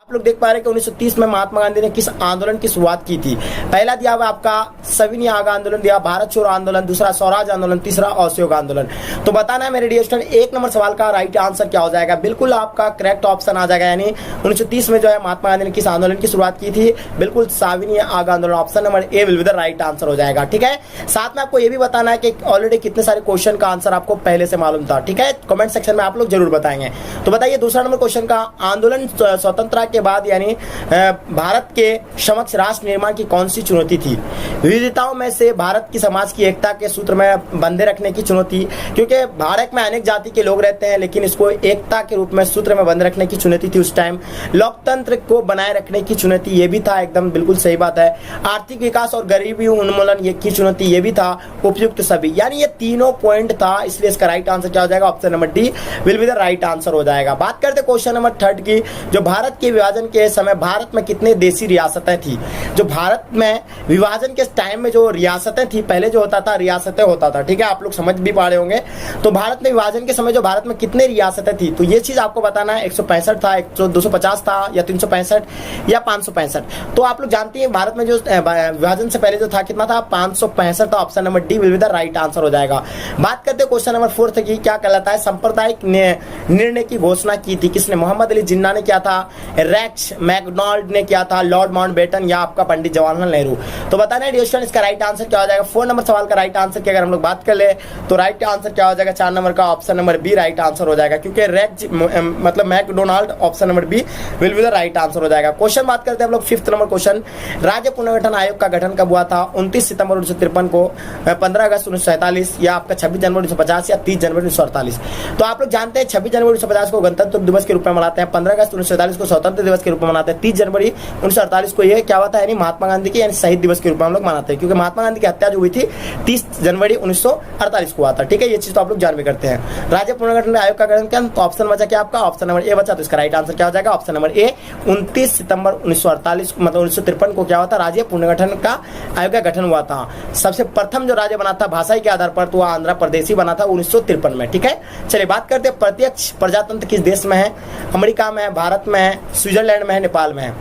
आप लोग देख पा रहे हैं कि 1930 में महात्मा गांधी ने किस आंदोलन की शुरुआत की थी। पहला दिया हुआ आपका सविनय आंदोलन दिया, भारत छोड़ो आंदोलन, दूसरा स्वराज आंदोलन, तीसरा असहयोग आंदोलन। तो बताना है मेरे डियर स्टूडेंट, एक नंबर सवाल का राइट आंसर क्या हो जाएगा। बिल्कुल आपका करेक्ट ऑप्शन आ जाएगा, यानी 1930 में जो है महात्मा गांधी ने किस आंदोलन की शुरुआत की थी, बिल्कुल सविनय आंदोलन। Option number A will be the right answer हो जाएगा। ठीक है, साथ में आपको ये भी बताना है कि ऑलरेडी कितने सारे क्वेश्चन का आंसर आपको पहले से मालूम था। ठीक है, कमेंट सेक्शन में आप लोग जरूर बताएंगे। तो बताइए दूसरा नंबर क्वेश्चन का, आंदोलन स्वतंत्रता के बाद यानी भारत के समक्ष राष्ट्र निर्माण की कौन सी चुनौती थी। विविधताओं में से भारत की समाज की एकता के सूत्र में बंधे रखने की चुनौती, क्योंकि भारत में अनेक जाति के लोग रहते हैं लेकिन इसको एकता के रूप में सूत्र में बंधे रखने की चुनौती थी उस टाइम। लोकतंत्र को बनाए रखने की चुनौती ये भी था, एकदम बिल्कुल सही बात है। आर्थिक विकास और गरीबी उन्मूलन ये की चुनौती ये भी था। उपयुक्त सभी, यानी ये तीनों पॉइंट था, इसलिए इसका राइट आंसर क्या हो जाएगा, option number D will be the right answer हो जाएगा। बात करते क्वेश्चन नंबर थर्ड की, जो भारत के विभाजन के समय भारत में कितने देशी रियासतें थी। जो भारत में विभाजन के टाइम में जो रियासतें थी, पहले जो होता था रियासतें होता था। ठीक है, आप लोग समझ भी पा रहे होंगे। तो भारत में विभाजन के समय जो भारत में कितने रियासतें थी, तो ये चीज आपको बताना है। 165 था, 250 था, या 365 या 565। तो आप लोग जानते हैं भारत में जो विभाजन से पहले जो था कितना था, 565 था। Option number D will be the right answer हो जाएगा। बात करते हैं क्वेश्चन नंबर फोर्थ की, क्या कहलाता है सांप्रदायिक निर्णय की घोषणा की थी किसने। मोहम्मद अली जिन्ना ने किया था, रेक्स मैकडॉनल्ड ने किया था, लॉर्ड माउंटबेटन या आपका पंडित जवाहरलाल नेहरू। तो बताना है डियर स्टूडेंट, इसका राइट आंसर क्या हो जाएगा। 4 नंबर सवाल का राइट आंसर की अगर हम लोग बात कर ले तो राइट आंसर क्या हो जाएगा, 4 नंबर का option number B right answer हो जाएगा, क्योंकि रेक्स मतलब McDonald, option number B will be the right answer हो जाएगा। क्वेश्चन बात करते हैं हम लोग 5th नंबर क्वेश्चन, राज्य पुनर्गठन आयोग का गठन कब हुआ था। 29 सितंबर 1953 को, 15 अगस्त 1947 या आपका 26 जनवरी 1950 या 30 जनवरी 1948। तो आप लोग जानते हैं 26 जनवरी 1950 को गणतंत्र दिवस के रूप में मनाते हैं, 15 अगस्त 1947 को स्वतंत्र दिवस के रूप में मनाते हैं, 30 जनवरी 1948 को ये क्या हुआ था, यानी महात्मा गांधी की यानी शहीद दिवस के रूप में हम लोग मनाते हैं, क्योंकि महात्मा गांधी की हत्या जो हुई थी 30 जनवरी 1948 को हुआ था। ठीक है, ये चीज तो आप लोग जान भी करते हैं। राज्य पुनर्गठन आयोग का गठन, तो ऑप्शन बचा क्या आपका, ऑप्शन नंबर ए बचा। तो इसका राइट आंसर क्या हो जाएगा, ऑप्शन नंबर ए 29 सितंबर 1948 मतलब 1953 को क्या हुआ था, राज्य पुनर्गठन का आयोग का गठन हुआ था। सबसे प्रथम जो राज्य बना था भाषा के आधार पर, तो वह आंध्र प्रदेश ही बना था 1953 में। ठीक है, चलिए बात करते हैं प्रत्यक्ष प्रजातंत्र किस देश में है। अमेरिका में है, भारत में है, स्विट्जरलैंड में है, नेपाल में है।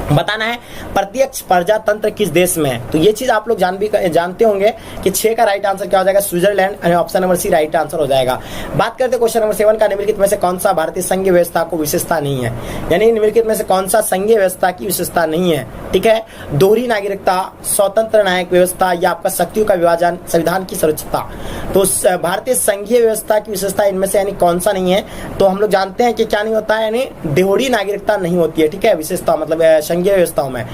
बताना है प्रत्यक्ष प्रजातंत्र किस देश में है। तो ये चीज आप लोग जानते होंगे कि 6 का राइट आंसर क्या हो जाएगा, Switzerland, option number C right answer हो जाएगा। बात करते हैं क्वेश्चन नंबर 7 का, निम्नलिखित में से कौन सा भारतीय संघीय व्यवस्था को विशेषता नहीं है, यानी निम्नलिखित में से कौन सा संघीय व्यवस्था की विशेषता नहीं है। ठीक है, दोहरी नागरिकता, स्वतंत्र न्यायिक व्यवस्था या आपका शक्तियों का विभाजन, संविधान की सुरक्षितता। तो भारतीय संघीय व्यवस्था की विशेषता इनमें से यानी कौन सा नहीं है। तो हम लोग जानते हैं कि क्या नहीं होता है, यानी दोहरी नागरिकता नहीं होती है। ठीक है, विशेषता मतलब संघीय व्यवस्थाओं में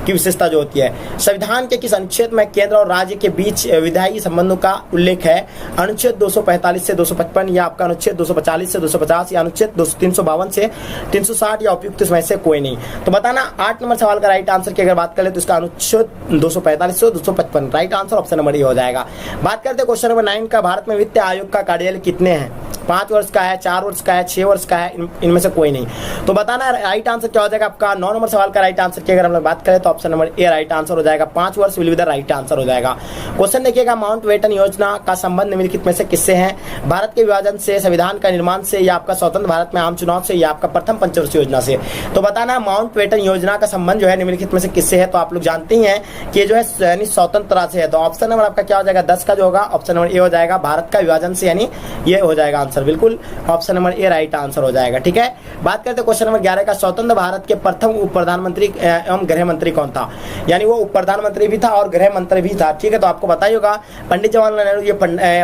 की विशेषता जो होती है। संविधान के किस अनुच्छेद में केंद्र और राज्य के बीच विधायी संबंधों का उल्लेख है। अनुच्छेद 245 से 255 या आपका अनुच्छेद 240 से 250 या अनुच्छेद 352 से 360 या उपयुक्त में से कोई नहीं। तो बताना 8 नंबर सवाल का राइट आंसर की अगर बात करें तो इसका अनुच्छेद 245 से 255 right answer option number A हो जाएगा। बात करते हैं क्वेश्चन नंबर 9 का, भारत में वित्त आयोग का कार्यालय कितने हैं। 5 वर्ष का है, 4 वर्ष का है, 6 वर्ष का है, इनमें से कोई नहीं। तो बताना राइट आंसर क्या हो जाएगा आपका। 9 नंबर सवाल का राइट आंसर की अगर हम लोग बात करें तो option number A right answer हो जाएगा। 5 वर्ष will be the right answer हो जाएगा। क्वेश्चन देखिएगा, माउंटबेटन योजना का संबंध निम्नलिखित में से किससे है। भारत के विभाजन से, संविधान का निर्माण से या आपका स्वतंत्र भारत में आम चुनाव से या आपका प्रथम पंचवर्षीय योजना से। तो बताना माउंटबेटन योजना का संबंध जो है निम्नलिखित में से किससे है। तो आप लोग जानते ही हैं कि जो है यानी स्वतंत्रता से है। तो ऑप्शन नंबर आपका क्या हो जाएगा, 10 का जो होगा ऑप्शन नंबर ए हो जाएगा। भारत का विभाजन से यानी ये हो जाएगा आंसर, बिल्कुल option number A right answer हो जाएगा। ठीक है, बात करते हैं क्वेश्चन नंबर 11 का, स्वतंत्र भारत के प्रथम उप प्रधानमंत्री एवं गृह मंत्री कौन था। यानी वो उप प्रधानमंत्री भी था और गृह मंत्री भी था। ठीक है, तो आपको बताइए होगा पंडित जवाहरलाल नेहरू ये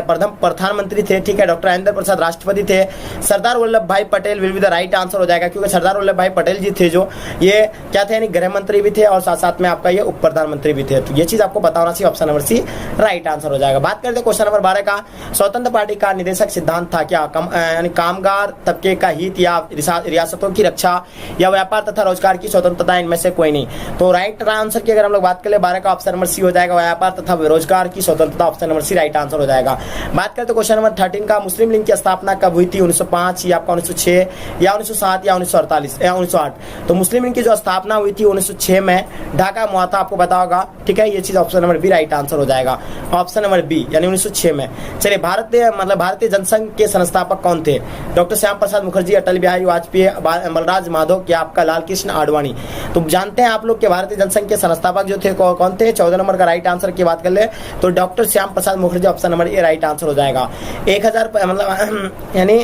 प्रथम प्रधानमंत्री थे। ठीक है, डॉक्टर राजेंद्र प्रसाद राष्ट्रपति थे, सरदार वल्लभ भाई Patel will be the right answer हो जाएगा, क्योंकि सरदार वल्लभ भाई पटेल जी थे जो ये क्या थे, यानी गृह मंत्री भी थे और साथ साथ में आपका ये उप प्रधानमंत्री भी थे। तो ये चीज आपको बताना चाहिए, option number C right answer हो जाएगा। बात करते हैं क्वेश्चन नंबर 12 का, स्वतंत्र पार्टी का निदेशक सिद्धांत था क्या। यानी कामगार तबके का हित या रियासतों की रक्षा या व्यापार तथा रोजगार की स्वतंत्रता, इनमें से कोई नहीं। तो राइट राइट आंसर की अगर हम लोग बात करें 12 का ऑप्शन नंबर सी हो जाएगा, व्यापार तथा बेरोजगार की स्वतंत्रता, option number C right answer हो जाएगा। बात करते क्वेश्चन नंबर 13 का, मुस्लिम लीग की स्थापना कब हुई थी? 1905 या आपका 1906 या 1907 या 1948 या 1908? तो मुस्लिम लीग की जो स्थापना हुई थी 1906 में ढाका में हुआ था, आपको पता होगा, ठीक है। ये चीज option number B right answer हो जाएगा, ऑप्शन नंबर बी यानी 1906 में। चलिए, भारतीय जनसंघ के संस्थापक कौन थे? डॉक्टर श्याम प्रसाद मुखर्जी, अटल बिहारी वाजपेयी, बलराज माधव या आपका लाल कृष्ण आडवाणी? तो जानते हैं आप लोग कि भारतीय जनसंघ के संस्थापक जो थे कौन थे? 14 नंबर का राइट आंसर की बात कर ले तो doctor Shyam Prasad Mukherjee, option number A right answer हो जाएगा। 1000 मतलब यानी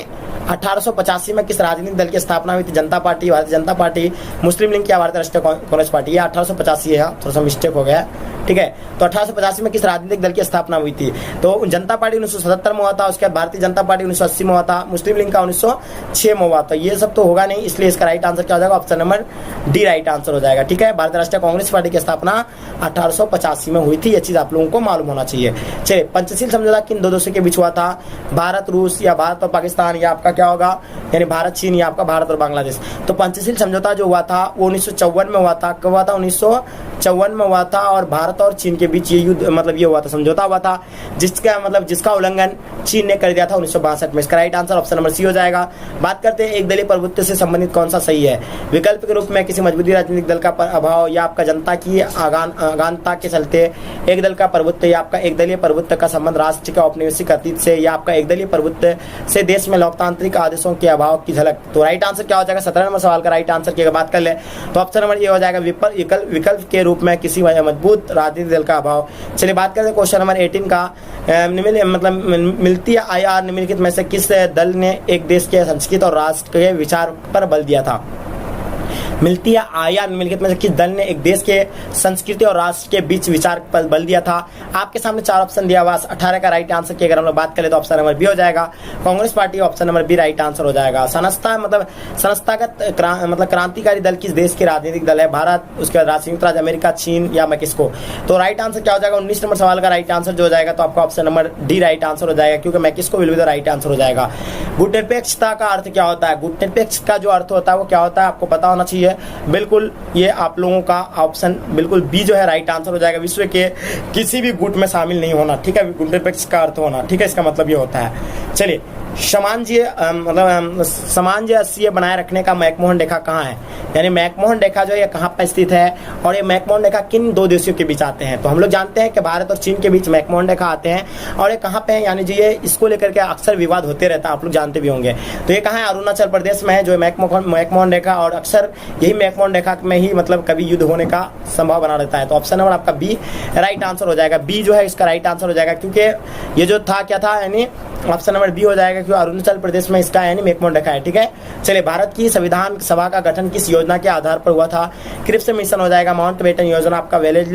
1885 में किस राजनीतिक दल की स्थापना हुई थी? जनता पार्टी, भारतीय जनता पार्टी, मुस्लिम लीग या भारतीय राष्ट्रीय कांग्रेस पार्टी? ये 1885 है, थोड़ा सा मिस्टेक हो गया, ठीक है। तो 1885 में किस राजनीतिक दल की स्थापना हुई थी? तो जनता पार्टी 1977 में हुआ था, उसके बाद भारतीय जनता पार्टी 1980 में हुआ था, मुस्लिम लीग का 1906 में हुआ था। ये सब तो होगा नहीं, इसलिए इसका राइट आंसर क्या हो जाएगा? Option number D right answer हो जाएगा, ठीक है। भारतीय राष्ट्रीय कांग्रेस पार्टी की स्थापना 1885 में हुई थी, ये चीज आप लोगों को मालूम होना चाहिए। चलिए, पंचशील समझौता किन दो देशों के बीच हुआ था? भारत रूस या भारत और पाकिस्तान या आपका क्या होगा, यानी भारत चीन या आपका भारत और बांग्लादेश? तो पंचशील समझौता जो हुआ था वो 1954 में हुआ था। कब हुआ था? 1954 में हुआ था, और भारत और चीन के बीच ये युद्ध मतलब ये हुआ था, समझौता हुआ था, जिसका उल्लंघन चीन ने कर दिया था 1962 में। इसका right answer option number C हो जाएगा। बात करते हैं एक दलीय प्रभुत्व से संबंधित कौन सा सही है? विकल्प के रूप में किसी मजबूती राजनीतिक दल का अभाव या आपका जनता की अगानता के चलते एक दल का प्रभुत्व या आपका एक दलीय प्रभुत्व का संबंध राष्ट्र के औपनिवेशिक अतीत से या आपका एक दलीय प्रभुत्व से देश में लोकतांत्रिक आदेशों के अभाव की झलक? तो राइट आंसर क्या हो जाएगा? 17 नंबर सवाल का राइट आंसर की अगर बात कर ले तो ऑप्शन नंबर ये हो जाएगा, विकल्प के रूप में किसी मजबूत राजनीतिक दल का अभाव। चलिए, बात करते हैं क्वेश्चन नंबर 18 का, मिलती आईआर निम्नलिखित में से किस दल ने एक देश के संस्कृति और राष्ट्र के विचार पर बल दिया था? मिलती है आईआर निम्नलिखित में से किस दल ने एक देश के संस्कृति और राष्ट्र के बीच विचार पर बल दिया था? आपके सामने 4 ऑप्शन दिया हुआ, 18 का राइट आंसर की अगर हम लोग बात करें तो ऑप्शन नंबर बी हो जाएगा, Congress party, option number B right answer हो जाएगा। संस्थागत क्रांतिकारी दल किस देश के राजनीतिक दल है? भारत, उसके बाद संयुक्त राज्य अमेरिका, चीन या मैक्सिको? तो राइट आंसर क्या हो जाएगा? 19 नंबर सवाल का राइट आंसर जो हो जाएगा तो आपका option number D right answer हो जाएगा, क्योंकि Mexico will be the right answer हो जाएगा। गुटनिरपेक्षता का अर्थ क्या होता है? गुटनिरपेक्ष का जो अर्थ होता है वो क्या होता है, आपको पता होना चाहिए। बिल्कुल, ये आप लोगों का ऑप्शन बिल्कुल बी जो है राइट आंसर हो जाएगा, विश्व के किसी भी गुट में शामिल नहीं होना, ठीक है। गुटनिरपेक्ष का अर्थ होना, ठीक है, इसका मतलब ये होता है। चलिए, सामंजस्य बनाए रखने का मैकमोहन रेखा कहाँ है? यानी मैकमोहन रेखा जो है कहाँ पर स्थित है, और ये मैकमोहन रेखा किन दो देशों के बीच आते हैं? तो हम लोग जानते हैं कि भारत और चीन के बीच मैकमोहन रेखा आते हैं, और ये कहाँ पे है, यानी जो ये इसको लेकर के अक्सर विवाद होते रहता है, आप लोग जानते भी होंगे। तो ये कहाँ है? अरुणाचल प्रदेश में है जो मैकमोहन रेखा, और अक्सर यही मैकमोहन रेखा में ही मतलब कभी युद्ध होने का संभव बना रहता है। तो ऑप्शन नंबर आपका बी राइट आंसर हो जाएगा, बी जो है इसका राइट आंसर हो जाएगा, क्योंकि ये जो था क्या था, यानी ऑप्शन नंबर बी हो जाएगा, क्योंकि अरुणाचल प्रदेश में इसका यानी मैकमोहन रेखा है, ठीक है। चलिए, भारत की संविधान सभा का गठन किस योजना के आधार पर हुआ था? क्रिप्स मिशन हो जाएगा, माउंटबेटन योजना, आपका वेलेज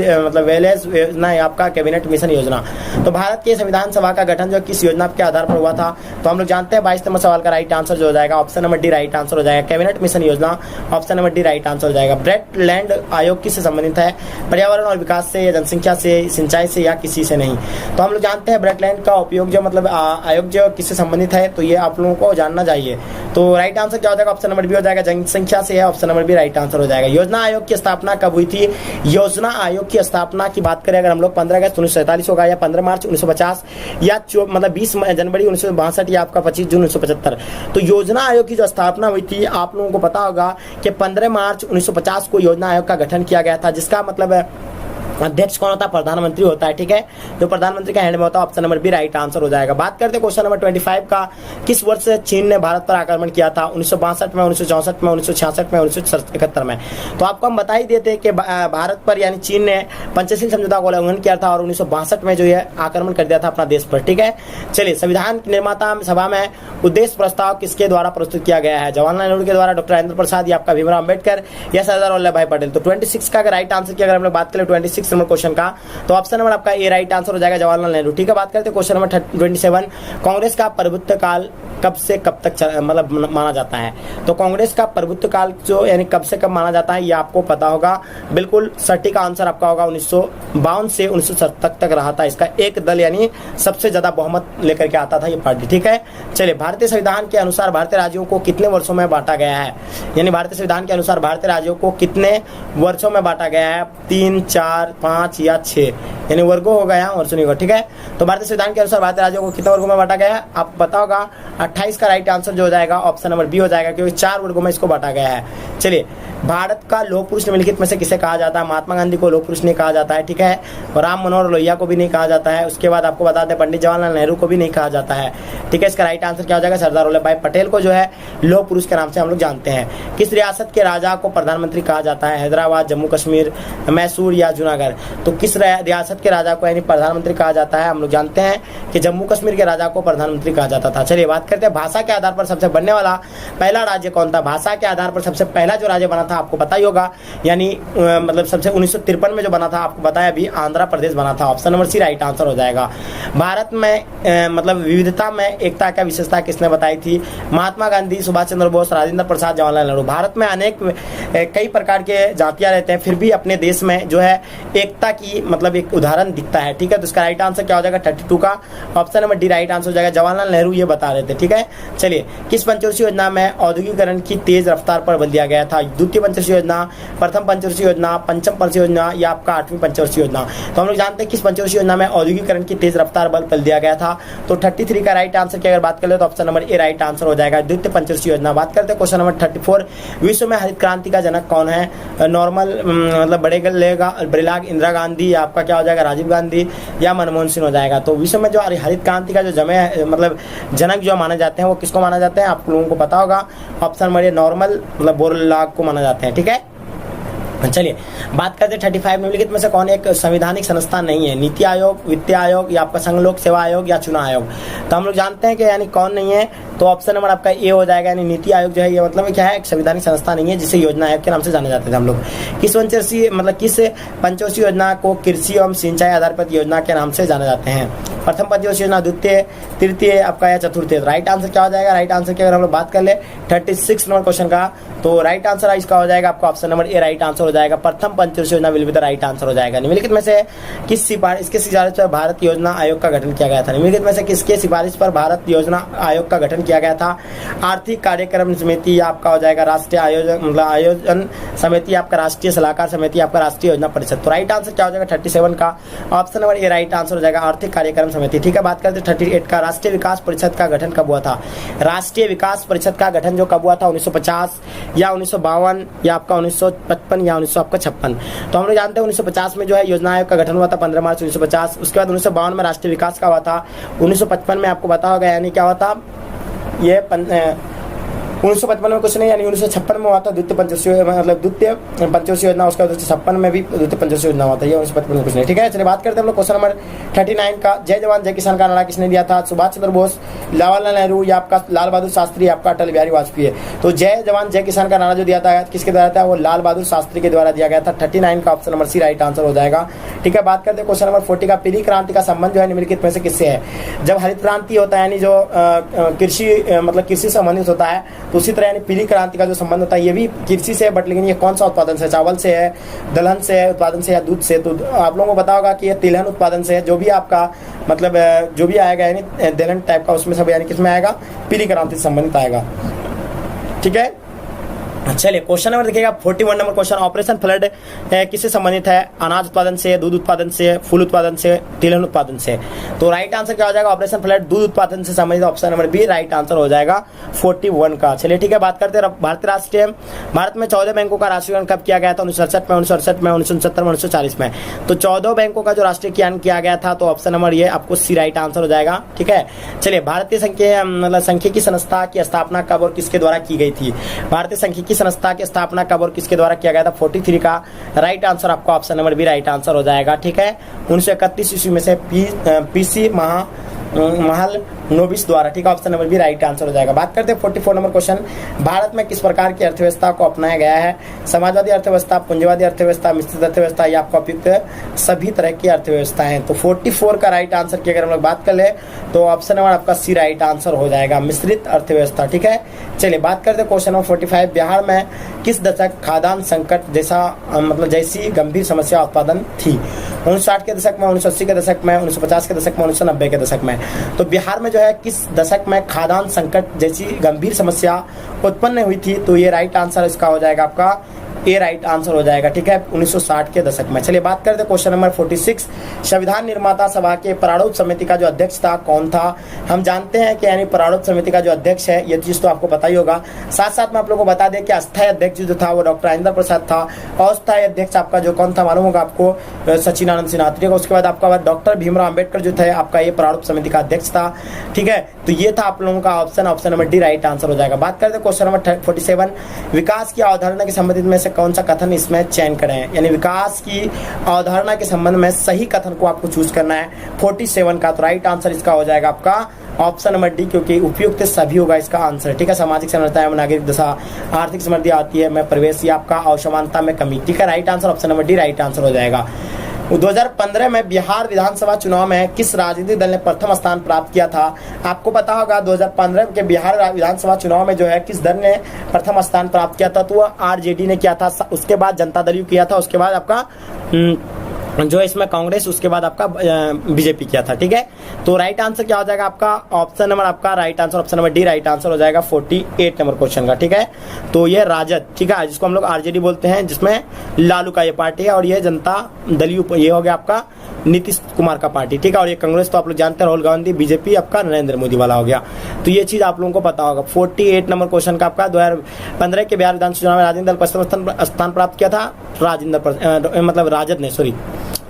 योजना या आपका कैबिनेट मिशन योजना? तो भारत के संविधान सभा का गठन जो किस योजना के आधार पर हुआ था? तो हम लोग जानते हैं 22 नंबर सवाल का राइट आंसर जो हो जाएगा, option number D right answer हो जाएगा, कैबिनेट मिशन योजना, option number D right answer हो जाएगा। ब्रेटलैंड आयोग किससे संबंधित है? पर्यावरण और विकास से या जनसंख्या से, सिंचाई से या किसी से नहीं? तो हम लोग जानते हैं ब्रेटलैंड का उपयोग जो मतलब आयोग जो किससे संबंधित है, तो ये आप लोगों को जानना चाहिए। तो राइट आंसर क्या हो जाएगा? ऑप्शन नंबर बी हो जाएगा, जनसंख्या से है, option number B right answer हो जाएगा। योजना आयोग की स्थापना कब हुई थी? योजना आयोग की स्थापना की बात करें अगर हम लोग 15 अगस्त 1947 होगा, या 15 मार्च 1950, या मतलब 20 जनवरी 1962, या आपका 25 जून 1975। तो योजना आयोग की जो स्थापना हुई थी, आप लोगों को पता होगा कि 15 मार्च 1950 को योजना आयोग का गठन किया गया था, जिसका मतलब है अध्यक्ष कौन होता है? प्रधानमंत्री होता है, ठीक है, जो प्रधानमंत्री का हैंड में होता है। Option number B right answer हो जाएगा। बात करते हैं क्वेश्चन नंबर 25 का, किस वर्ष चीन ने भारत पर आक्रमण किया था? 1962 में, 1964 में, 1966 में, 1971 में? तो आपको हम बता ही देते कि भारत पर यानी चीन ने पंचशील समझौता का उल्लंघन किया था और 1962 में जो है आक्रमण कर दिया था अपना देश पर, ठीक है। चलिए, संविधान निर्माता सभा में उद्देश्य प्रस्ताव किसके द्वारा प्रस्तुत किया गया है? जवाहरलाल नेहरू के द्वारा, डॉक्टर राजेंद्र प्रसाद, या आपका भीमराव अम्बेडकर, या सरदार वल्लभ भाई पटेल? तो 26 का राइट आंसर की अगर हम लोग बात करें 26 नंबर क्वेश्चन का, तो ऑप्शन नंबर आपका ए राइट आंसर हो जाएगा, जवाहरलाल नेहरू, ठीक है। बात करते हैं क्वेश्चन नंबर 27, कांग्रेस का प्रभुत्व काल कब से कब तक मतलब माना जाता है। तो कांग्रेस का प्रभुत्व काल जो यानी कब से कब माना जाता है ये आपको पता होगा। बिल्कुल सटीक आंसर आपका होगा 1952 से 1970 तक रहा था इसका एक दल, यानी सबसे ज्यादा बहुमत लेकर के आता था ये पार्टी। ठीक है, चलिए भारतीय संविधान के अनुसार भारतीय राज्यों को कितने वर्षों में बांटा गया है, यानी भारतीय संविधान के अनुसार भारतीय राज्यों को कितने वर्षों में बांटा गया है, 3, 4, 5 या 6, यानी वर्गों होगा यहाँ वर्षों नहीं होगा। ठीक है, तो भारतीय संविधान के अनुसार भारतीय राज्यों को कितने वर्गों में बांटा गया है आपको पता होगा। 28 का राइट आंसर जो हो जाएगा ऑप्शन नंबर बी हो जाएगा, क्योंकि 4 वर्गों में इसको बांटा गया है। चलिए, भारत का लौह पुरुष निम्नलिखित में से किसे कहा जाता है। महात्मा गांधी को लौह पुरुष नहीं कहा जाता है। ठीक है, राम मनोहर लोहिया को भी नहीं कहा जाता है। उसके बाद आपको बता दें पंडित जवाहरलाल नेहरू को भी नहीं कहा जाता है। ठीक है, इसका राइट आंसर क्या हो जाएगा, सरदार वल्लभ भाई पटेल को जो है लौह पुरुष के नाम से हम लोग जानते हैं। किस रियासत के राजा को प्रधानमंत्री कहा जाता है, हैदराबाद, जम्मू कश्मीर, मैसूर या जूनागढ़। तो किस रियासत के राजा को यानी प्रधानमंत्री कहा जाता है, हम लोग जानते हैं कि जम्मू कश्मीर के राजा को प्रधानमंत्री कहा जाता था। चलिए बात करते हैं भाषा के आधार पर सबसे बनने वाला पहला राज्य कौन था। भाषा के आधार पर सबसे पहला जो राज्य बना था आपको पता ही होगा, यानी मतलब सबसे 1953 में जो बना था आपको बताया अभी, आंध्र प्रदेश बना था। Option number C right answer हो जाएगा। भारत में मतलब विविधता में एकता का विशेषता किसने बताई थी, महात्मा गांधी, सुभाष चंद्र बोस, राजेंद्र प्रसाद, जवाहरलाल नेहरू। भारत में अनेक कई प्रकार के जातियां रहते हैं, फिर भी अपने देश में जो है एकता की मतलब एक उदाहरण दिखता है। ठीक है, तो इसका राइट आंसर क्या हो जाएगा 32 का option number D right answer हो जाएगा। जवाहरलाल नेहरू ये बता रहे थे। ठीक है, चलिए किस पंचवर्षीय योजना में औद्योगिकरण की तेज रफ्तार पर बल दिया गया था, द्वितीय पंचवर्षीय योजना, प्रथम पंचवर्षीय योजना, पंचम पंचवर्षीय योजना या आपका 8वीं पंचवर्षीय योजना। तो हम लोग जानते हैं किस पंचवर्षीय योजना में औद्योगिकरण की तेज रफ्तार बल दिया गया था। तो 33 का राइट आंसर की अगर बात करें तो option number A right answer हो जाएगा, द्वितीय पंचवर्षीय योजना। बात करते हैं क्वेश्चन नंबर 34, विश्व में हरित क्रांति का जनक कौन है, नॉर्मल मतलब बड़े ब्रिलाग, इंदिरा गांधी या आपका क्या हो जाएगा राजीव गांधी या मनमोहन सिंह हो जाएगा। तो विश्व में जो हरित क्रांति का जो मतलब जनक जो माने जाते हैं वो किसको माना जाते हैं आप लोगों को पता होगा, ऑप्शन नंबर ए नॉर्मल मतलब बोरलाग को माना जाते हैं। ठीक है, चलिए बात करते हैं 35 निम्नलिखित में से कौन एक संवैधानिक संस्था नहीं है, नीति आयोग, वित्त आयोग या आपका संघ लोक सेवा आयोग या चुनाव आयोग। तो हम लोग जानते हैं कि यानी कौन नहीं है, तो ऑप्शन नंबर आपका ए हो जाएगा, यानी नीति आयोग जो है ये मतलब क्या है, एक संवैधानिक संस्था नहीं है जिसे योजना आयोग के नाम से जाने जाते थे हम लोग। किस पंचवर्षीय योजना को कृषि एवं सिंचाई आधारित योजना के नाम से जाने जाते हैं, प्रथम पंचवर्षीय योजना, द्वितीय, तृतीय आपका या चतुर्थ। राइट आंसर क्या हो जाएगा, राइट आंसर की अगर हम लोग बात कर ले 36 नंबर क्वेश्चन का, तो राइट आंसर इसका हो जाएगा आपका option number A right answer हो जाएगा, प्रथम पंचवर्षीय योजना will be the right answer हो जाएगा। निम्नलिखित में से किसके सिफारिश पर भारत योजना आयोग का गठन किया गया था, निम्नलिखित में से किसके सिफारिश पर भारत योजना आयोग का गठन किया गया था, आर्थिक कार्यक्रम समिति या आपका हो जाएगा राष्ट्रीय आयोजन समिति, आपका राष्ट्रीय सलाहकार समिति, आपका राष्ट्रीय योजना परिषद। तो राइट आंसर क्या हो जाएगा 37 का option number A right answer हो जाएगा, आर्थिक कार्यक्रम समिति। ठीक है, बात करते हैं 38 का, राष्ट्रीय विकास परिषद का गठन कब हुआ था। राष्ट्रीय विकास परिषद का गठन जो कब हुआ था 1950 या 1952 या आपका 1955 या 1956। तो हम लोग जानते हैं 1950 में जो है योजना आयोग का गठन हुआ था 15 मार्च 1950। उसके बाद 1952 में राष्ट्रीय विकास का हुआ था, 1955 में आपको पता होगा यानी क्या हुआ था ये 1955 में कुछ नहीं, यानी 1956 में हुआ था द्वितीय पंचवर्षीय मतलब द्वितीय पंचवर्षीय योजना। उसका 1956 में भी द्वितीय पंचवर्षीय योजना हुआ था, ये 1955 में कुछ नहीं। ठीक है, चलिए बात करते हैं हम लोग क्वेश्चन नंबर 39 का, जय जवान जय किसान का नारा किसने दिया था, सुभाष चंद्र बोस, जवाहरलाल नेहरू या आपका लाल बहादुर शास्त्री, आपका अटल बिहारी वाजपेयी। तो जय जवान जय किसान का नारा जो दिया था किसके द्वारा था, वो लाल बहादुर शास्त्री के द्वारा दिया गया था। 39 का option number C right answer हो जाएगा। ठीक है, बात करते हैं क्वेश्चन नंबर 40 का, पीली क्रांति का संबंध जो है निम्नलिखित में से किससे है। जब हरित क्रांति होता है यानी जो कृषि से संबंधित होता है, तो उसी तरह यानी पीली क्रांति का जो संबंध होता है ये भी कृषि से, बट लेकिन ये कौन सा उत्पादन से, चावल से है, दलहन से है, उत्पादन से या दूध से। तो आप लोगों को पता होगा कि ये तिलहन उत्पादन से है, जो भी आपका मतलब जो भी आएगा यानी दलहन टाइप का उसमें सब यानी किसमें आएगा, पीली क्रांति से संबंधित आएगा। ठीक है, चलिए क्वेश्चन नंबर देखिएगा 41 नंबर क्वेश्चन, ऑपरेशन फ्लड किससे संबंधित है, अनाज उत्पादन से, दूध उत्पादन से, फूल उत्पादन से, तिलहन उत्पादन से। तो राइट आंसर क्या हो जाएगा, ऑपरेशन फ्लड दूध उत्पादन से संबंधित, option number B right answer हो जाएगा 41 का। चलिए ठीक है, बात करते हैं भारत में 14 बैंकों का राष्ट्रीयकरण कब किया गया था, 1967 में, 1968 में, 1969 में, 1940 में। तो 14 बैंकों का जो राष्ट्रीयकरण किया गया था, तो ऑप्शन नंबर ये आपको सी राइट आंसर हो जाएगा। ठीक है, चलिए भारतीय सांख्यिकी संस्था की स्थापना कब और किसके द्वारा की गई थी, भारतीय सांख्यिकी संस्था की स्थापना कब और किसके द्वारा किया गया था, 43 का राइट आंसर आपको option number B right answer हो जाएगा। ठीक है, 1931 ईस्वी में से पीसी महल नोबिस द्वारा, ठीक है। Option number B right answer हो जाएगा। बात करते हैं 44 नंबर क्वेश्चन, भारत में किस प्रकार की अर्थव्यवस्था को अपनाया गया है? समाजवादी अर्थव्यवस्था, पूंजीवादी अर्थव्यवस्था, मिश्रित अर्थव्यवस्था या आपका उपयुक्त सभी तरह की अर्थव्यवस्था है। तो 44 का राइट आंसर की अगर हम लोग बात कर ले तो ऑप्शन नंबर आपका सी राइट आंसर हो जाएगा, मिश्रित अर्थव्यवस्था, ठीक है। चलिए बात करते हैं क्वेश्चन नंबर 45, बिहार में किस दशक खाद्यान्न संकट जैसी गंभीर समस्या उत्पादन थी? 1960 के दशक में, 1980 के दशक में, 1950 के दशक में, 1990 के दशक में। तो बिहार में जो है किस दशक में खाद्यान्न संकट जैसी गंभीर समस्या उत्पन्न हुई थी? तो ये राइट आंसर इसका हो जाएगा आपका ए राइट आंसर हो जाएगा, ठीक है, 1960 के दशक में। चलिए बात करते हैं क्वेश्चन नंबर 46, संविधान निर्माता सभा के प्रारूप समिति का जो अध्यक्ष था कौन था? हम जानते हैं कि यानी प्रारूप समिति का जो अध्यक्ष है, ये चीज तो आपको पता ही होगा। साथ साथ में आप लोगों को बता दें कि अस्थायी अध्यक्ष जो था वो डॉक्टर राजेंद्र प्रसाद था। अस्थायी अध्यक्ष आपका जो कौन था मालूम होगा आपको? सचिदानंद सिन्हा, ठीक है। उसके बाद आपका डॉक्टर भीमराव अम्बेडकर जो थे आपका ये प्रारूप समिति का अध्यक्ष था, ठीक है। तो ये था आप लोगों का option number D right answer हो जाएगा। बात करते हैं क्वेश्चन नंबर 47, विकास की अवधारणा के संबंधित में से कौन सा कथन इसमें चयन करें? यानी विकास की अवधारणा के संबंध में सही कथन को आपको चूज करना है 47 का। तो राइट आंसर इसका हो जाएगा आपका ऑप्शन नंबर डी, क्योंकि उपयुक्त सभी होगा इसका आंसर, ठीक है। सामाजिक संरचना एवं नागरिक दशा, आर्थिक समृद्धि आती है में प्रवेश या आपका असमानता में कमी, ठीक है। Right answer option number D right answer हो जाएगा। 2015 में बिहार विधानसभा चुनाव में किस राजनीतिक दल ने प्रथम स्थान प्राप्त किया था? आपको पता होगा 2015 के बिहार विधानसभा चुनाव में जो है किस दल ने प्रथम स्थान प्राप्त किया था? तो वह आरजेडी ने किया था, उसके बाद जनता दल यू किया था, उसके बाद आपका जो इसमें कांग्रेस, उसके बाद आपका बीजेपी किया था, ठीक है। तो राइट आंसर क्या हो जाएगा आपका? ऑप्शन नंबर आपका right answer option number D right answer हो जाएगा 48 नंबर क्वेश्चन का, ठीक है। तो ये राजद, ठीक है, जिसको हम लोग आरजेडी बोलते हैं, जिसमें लालू का ये पार्टी है, और ये जनता दल यू ये हो गया आपका नीतीश कुमार का पार्टी, ठीक है। और ये कांग्रेस तो आप लोग जानते हैं, राहुल गांधी, बीजेपी आपका नरेंद्र मोदी वाला हो गया। तो ये चीज आप लोगों को पता होगा। 48 नंबर क्वेश्चन का आपका 2015 के बिहार विधानसभा चुनाव में राजेंद्र दल प्रथम स्थान प्राप्त किया था, राजद ने, सॉरी।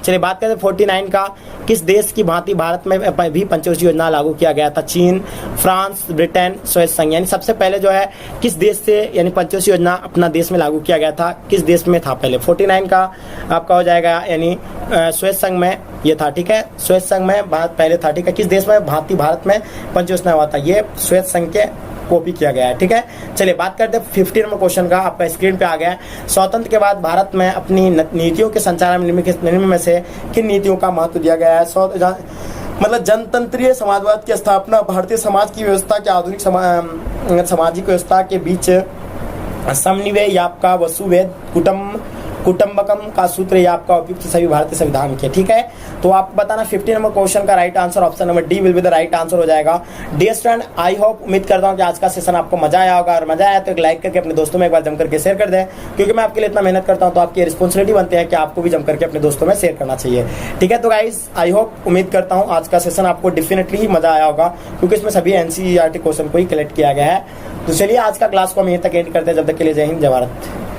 चलिए बात करते हैं 49 का, किस देश की भांति भारत में भी पंचवर्षीय योजना लागू किया गया था? चीन, फ्रांस, ब्रिटेन, स्विस संघ। यानी सबसे पहले जो है किस देश से यानी पंचवर्षीय योजना अपना देश में लागू किया गया था, किस देश में था पहले? 49 का आपका हो जाएगा यानी स्विस संघ में ये था, ठीक है। स्विस संघ में भारत पहले था, ठीक है। किस देश में भांति भारत में पंचयोजना हुआ था? ये स्विस संघ के कॉपी किया गया है, ठीक है। चलिए बात करते हैं 50 नंबर क्वेश्चन का, आपका स्क्रीन पे आ गया है। स्वतंत्र के बाद भारत में अपनी नीतियों के संचालन में से किन नीतियों का महत्व दिया गया है? जनतंत्रीय समाजवाद की स्थापना, भारतीय समाज की व्यवस्था के आधुनिक सामाजिक व्यवस्था के बीच समन्वय या आपका वसुवैध कुटुंबकम का सूत्र या आपका उपयुक्त सभी भारतीय संविधान के, ठीक है। तो आपको बताना 50 नंबर क्वेश्चन का right answer option number D will be the right answer हो जाएगा। डियर स्टूडेंट, आई होप, उम्मीद करता हूं कि आज का सेशन आपको मजा आया होगा, और मजा आया तो एक लाइक करके अपने दोस्तों में एक बार जम करके शेयर कर दें, क्योंकि मैं आपके लिए इतना मेहनत करता हूं, तो आपकी रिस्पॉन्सिबिलिटी बनती है कि आपको भी जम करके अपने दोस्तों में शेयर करना चाहिए, ठीक है। तो गाइस, आई होप, उम्मीद करता हूँ आज का सेशन आपको डेफिनेटली ही मजा आया होगा, क्योंकि इसमें सभी एनसीईआरटी क्वेश्चन को ही कलेक्ट किया गया है। तो चलिए आज का क्लास को हम यहीं तक एंड करते हैं। जब तक के लिए जय हिंद, जय भारत।